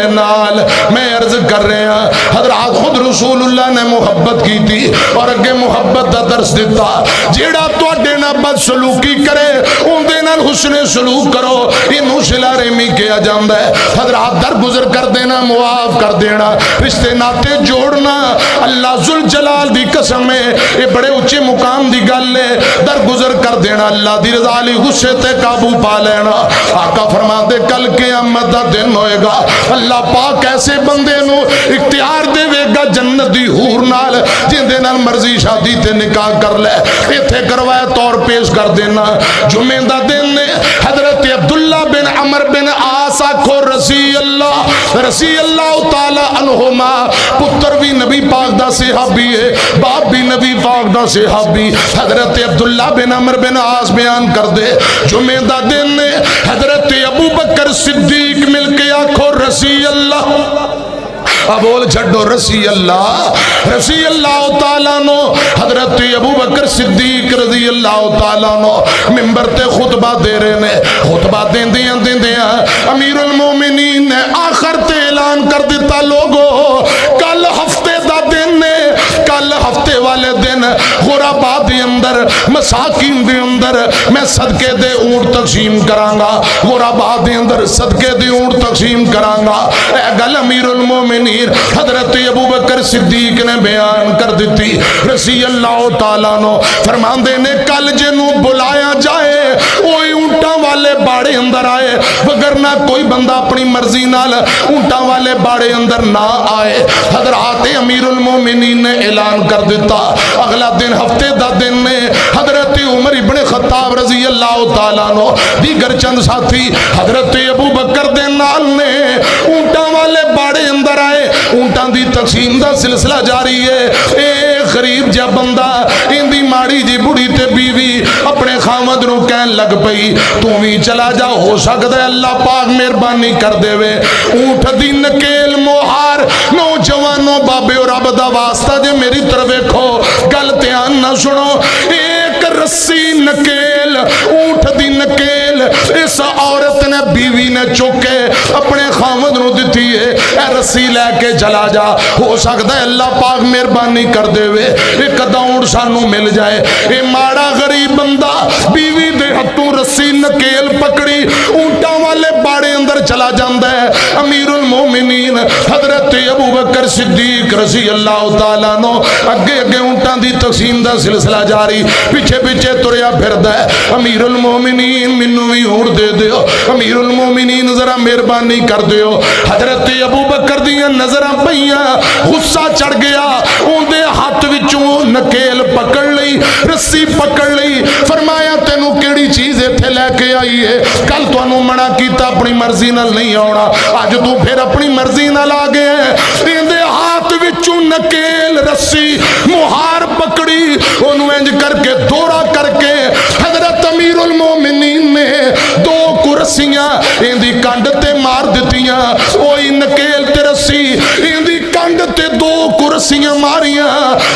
نال میں عرض کر رہے ہیں حضرات خود رسول اللہ نے محبت کی تھی اور اگے محبت دا درس دیتا جیڑا تواڈے نال بد سلوکی کرے اون دے نال حسن سلوک کرو اینو صلہ رحمی کہا جاندا ہے حضرات درگزر کر دینا معاف کر دینا رشتے ناتے جوڑنا اللہ ذوالجلال دی قسم ہے یہ بڑے اونچے مقام دی گل ہے درگزر کر دینا اللہ دی رضا علی غصے تے قابو پا لینا آقا فرماتے کل قیامت دا دن ہوئے گا اللہ پاک ایسے بندے نو اختیار دے وے گا جنت دی حور نال جن دے نال مرضی شادی تے نکاح کر لے ایتھے کروایا طور پیش کر دینا جمعہ دا دن نے حضرت عبداللہ بن عمر بن عاص آکھو رضی اللہ تعالی عنہما پتر بھی نبی پاک دا صحابی ہے باپ بھی نبی پاک دا صحابی حضرت عبداللہ بن عمر بن عاص بیان کر دے جمعہ دا دن نے حضرت ابو بکر صدیق مل کے آکھو رضی اللہ بول چھڑو رضی اللہ تعالیٰ نو حضرت ابو بکر صدیق رضی اللہ تعالیٰ نو ممبر تے خطبہ دے رہے نے خطبہ دیں دیا امیر المومنین نے آخر تے اعلان کر دیتا لوگو کل ہفتے دا دن نے کل ہفتے والے دن غربا دے اندر مساکین دے اندر میں صدقے دے اونٹ تقسیم کرانگا غربا دے اندر صدقے دے اونٹ تقسیم کرانگا اے گل امیر المومنین حضرت ابو بکر صدیق نے بیان کر دیتی رضی اللہ تعالیٰ نو فرماندے نے کل جنو بلایا جائے اوہی اونٹاں والے باڑے اندر آئے وگرنہ کوئی بندہ اپنی مرضی نال اونٹاں والے باڑے اندر نہ آئے حضرات امیر المومنین نے اعلان کر دیتا اگلا دن ہفتے دا دن نے حضرت عمر ابن خطاب رضی اللہ تعالیٰ نو دیگر چند ساتھی حضرت ابو بکر دے نال نے اونٹاں والے باڑے اندر آئے اونٹاں دی تقسیم دا سلسلہ جاری ہے ایک غریب جا بندہ ان دی ماڑی جی بڑی تے بیوی اپنے خامد نو کہن لگ پئی تو بھی چلا جا ہو سکتا ہے اللہ پاک مہربانی کر دے وے اونٹ دی نکیل موہار نوجوانوں بابے اور رب دا واسطہ جے میری طرف دیکھو گل دھیان نہ سنو ایک رسی نکیل اونٹ دی نکیل اس عورت نے بیوی نے چوکے اپنے خامد نو دیتی ہے اے رسی لے کے چلا جا ہو سکتا ہے اللہ پاک مہربانی کر دے وے ایک داؤں سانو مل جائے اے ماڑا غریب بندہ بیوی دے ہتھوں رسی نکیل پکڑی اونٹاں والے باڑے اندر چلا جاندا ہے امیر المومنین حضرت ابو بکر صدیق رضی اللہ تعالیٰ نو اگے اگے اونٹاں دی تقسیم دا سلسلہ جاری پیچھے پیچھے تریا پھردا ہے امیر المومنین مینوں وی اونٹ دے دیو امیر المومنین ذرا مہربانی کر دیو حضرت ابو بکر دیاں نظراں پئیاں غصہ چڑھ گیا اون دے ہاتھ وچوں نکیل پکڑ لئی رسی پکڑ لئی فرمایا تینوں کیڑی چیز ایتھے لے کے آئی ہے کل تانوں منع کیتا اپنی مرضی نال نہیں آونا اج تو پھر اپنی مرضی نال آ گیا ہے ان دے ہاتھ وچوں نکیل رسی مہار پکڑی اونوں انج کر کے دورا کر کے حضرت امیر المومنین نے دو کرسیاں ان دی کنڈ تے مار دتیاں اوہی نکیل تے رسی ان دی کنڈ تے دو کرسیاں ماریاں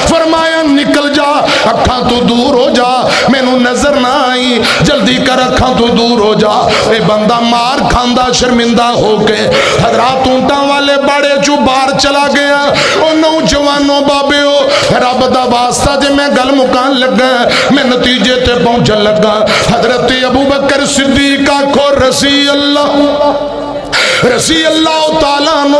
فرمایا نکل جا اکھاں تو دور ہو جا مینوں نظر نہ آئی جلدی کر اکھاں تو دور ہو جا اے بندہ مار کھاندا شرمندہ ہو کے حضرات اونٹاں والے باڑے چوں باہر چلا گیا او نوجوانوں بابیو رب دا واسطہ جے میں گل مکان لگا میں نتیجے تے پہنچن لگا حضرت ابو بکر صدیق آکھو رضی اللہ تعالیٰ نو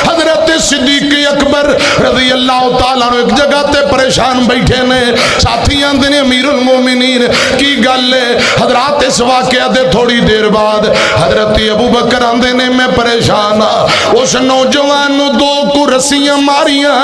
حضرت صدیق اکبر رضی اللہ تعالیٰ نو ایک جگہ تے پریشان بیٹھے نے ساتھی آندے نے امیر المومنین کی گل ہے حضرات اس واقعہ دے تھوڑی دیر بعد حضرت ابو بکر آندے نے میں پریشان اس نوجوان نو دو کو رسیاں ماریاں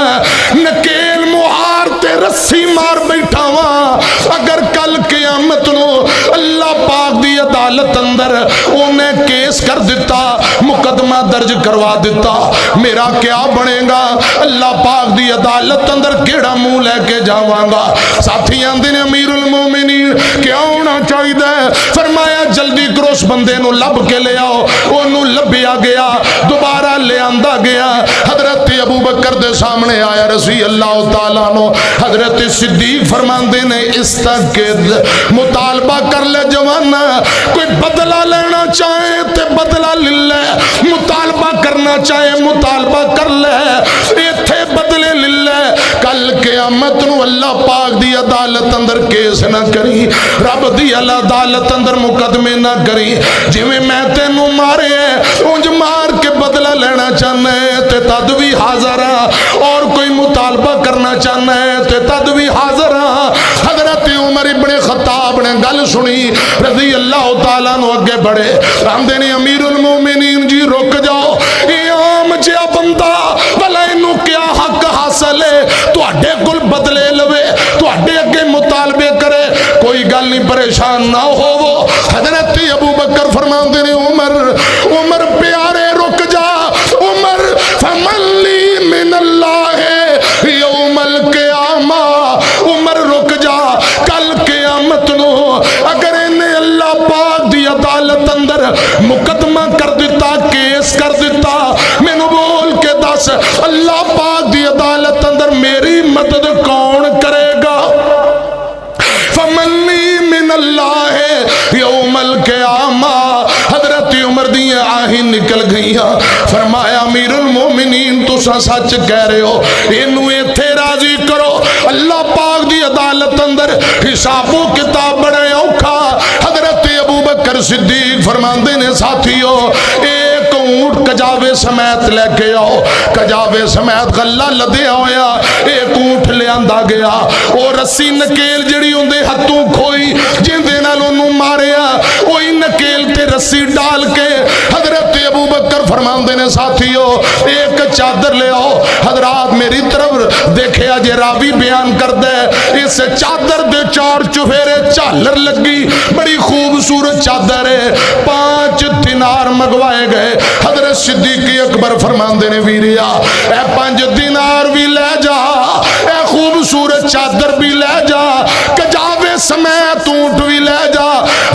نکیل مہار تے رسی مار بیٹھا وا اگر کل قیامت نو اللہ پاک دی عدالت اندر انہیں کیس کر دیتا مقدمہ درج کروا دیتا میرا کیا بنے گا اللہ پاک دی عدالت اندر کیڑا منہ لے کے جاواں گا ساتھی آندے نے امیر المومنین کیا ہونا چاہیے فرمایا جلدی کرو اس بندے نو لب کے لے آؤ انہوں لبیا گیا دوبارہ لے آندہ گیا حضرت ابو بکر دے سامنے آیا رضی اللہ تعالیٰ نو حضرت صدیق فرماندے نے استقد مطالبہ کر لے جوانا کوئی بدلہ لینا چاہے تے بدلہ لے مطالبہ کرنا چاہے مطالبہ کر لے ایتھے بدلے لے لے کل قیامت نو اللہ پاک دی عدالت اندر کیس نہ کری رب دی عدالت اندر مقدمے نہ کری جی میں تینوں مارے ہیں انج مار کے بدلہ لینا چاہنا ہے تے تد بھی حاضر ہاں اور کوئی مطالبہ کرنا چاہنا ہے تے تد بھی حاضر ہاں حضرت عمر ابن خطاب نے گل سنی رضی اللہ تعالیٰ نو اگے بڑھے ہم دینے امیر المومنین جی رک جاؤ یہ عام جہا بندہ بھلا انہوں کیا حق حاصل ہے تو اڈے کل بدلے لوے تو اڈے اگے مطالبے کرے کوئی گل نہیں پریشان نہ ہو وہ حضرت ابو بکر فرمان دینے عمر پیارے رک جا عمر فمن لی من اللہ یوم القیامہ عمر رک جا کل قیامت نو اگر انہیں اللہ پاک دی عدالت اندر مقدمہ کر دیتا کیس کر دیتا میں نو بول کے دس اللہ پاک دی عدالت اندر میری مدد کون کرے گا فمنی من اللہ یوم القیامہ حضرت عمر دی آہیں نکل گئیاں فرمایا امیر المومنین تو سچ کہہ رہے ہو انہوں ایتھے راضی کرو اللہ پاک دی عدالت اندر حساب و کتاب بڑے اوکھا حضرت ابو بکر صدیق فرماندے نے ساتھیو ایک اونٹ کجاوے سمیت لے کے آؤ کجاوے سمیت غلہ لدے ہویا ایک اونٹ لے آندہ گیا اور رسی نکیل جڑی اندے ہتھوں کھوئی جن دے نال انہوں ماریا وہی نکیل تے رسی ڈال کے حضرت ابو بکر فرماندے نے ساتھیو ایک چادر لے آؤ حضرات میری طرف دیکھے آجے راوی بیان کر دے اس چادر دے چار چوہرے چالر لگی بڑی خوبصورت چادر ہے 5 دینار مگوائے گئے حضرت صدیق اکبر فرماندے نے ویریا اے 5 دینار بھی لے جا اے خوبصورت چادر بھی لے جا کجاوے سمیت اونٹ بھی لے جا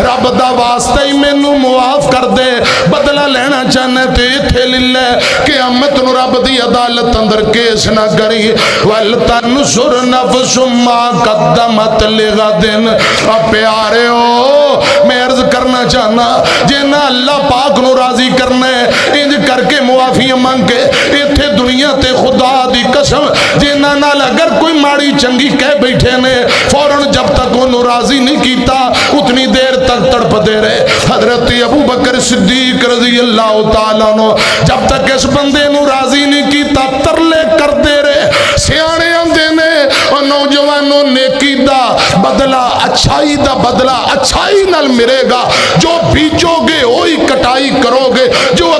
رب دا واسطہ ہی میں نو معاف کر دے بدلہ لینا چاہنے تے تھے للے قیامت نو رب دی عدالت اندر کیس نہ کری وَلْتَنْصُرْ نَفْسٌ مَا قَدَّمَتْ لِغَدٍ اب پیارے ہو میں عرض کرنا چاہنا جنہ اللہ پاک نو راضی کرنے انج کر کے معافی مانگے ایتھے دنیا تے خدا دی قسم جنہ نال اگر کوئی ماڑی چنگی کہہ بیٹھے نے فوراں جب تک انہوں راضی نہیں کیتا اتنی دیر تک تڑپ دے رہے حضرت ابو بکر صدیق رضی اللہ تعالیٰ نو جب تک اس بندے نو راضی نہیں کیتا ترلے کر دے رہے سیانے اندے نے اور نوجوانوں نیکی دا بدلہ اچھائی دا بدلہ اچھائی نال ملے گا جو بیچو گے وہی کٹائی کرو گے جو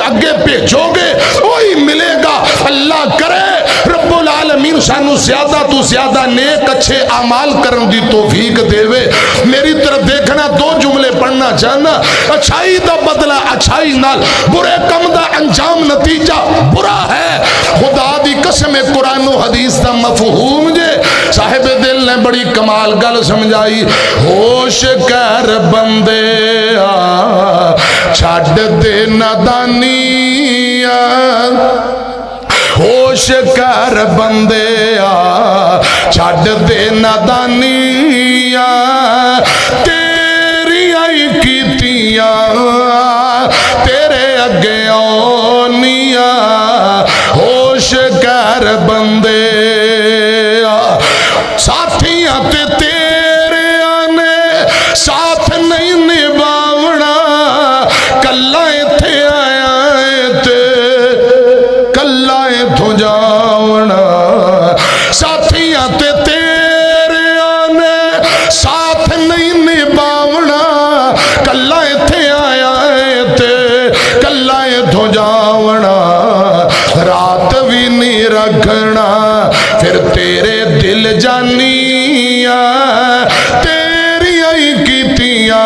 اگے پیچھو گے وہی ملے گا اللہ کرے رب العالمین سانو زیادہ تو زیادہ نیک اچھے اعمال کرن دی توفیق دے وے میری طرف دیکھنا 2 جملے پڑھنا چاہنا اچھائی دا بدلہ اچھائی نال برے کم دا انجام نتیجہ برا ہے خدا دی قسم قرآن و حدیث دا مفہوم جے صاحب دل نے بڑی کمال گل سمجھائی ہوش کر بندے چھڑ دے نادانی ہوش کر بندے چھڑ دے نادانی تیری آئی کیتیاں تیرے اگے آنیاں ہوش کر بندے ساتھیاں تے تیرے آنے ساتھ نہیں نباونا کلہ تھے آیا تے کلہ تھو جاونا ساتھیاں تے تیرے آنے ساتھ نہیں نباونا کلہ تھے آیا تے کلہ تھو جاونا رات بھی نہیں رکھنا پھر تیرے دل جانیاں تیری آئی کیتیاں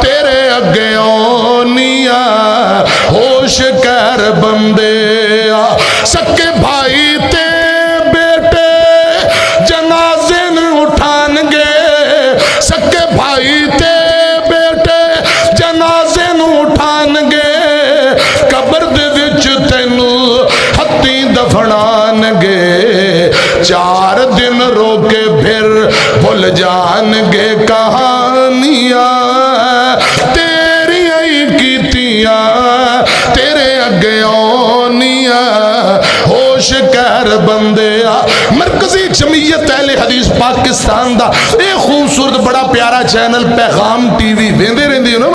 تیرے اگے آنیاں ہوش کر بندے سکے بھائی تے بیٹے جنازے اٹھان گے سکے بھائی تے بیٹے جنازے اٹھان گے قبر دے وچ تینوں ہتھی دفنان گے 4 دن رو کے پھر بھول جان گے کہانیاں تیری آئی کیتیاں تیرے اگے ہوش کر بندے مرکزی جمعیت اہل حدیث پاکستان دا اے خوبصورت بڑا پیارا چینل پیغام ٹی وی ویندے رہندے ہو نا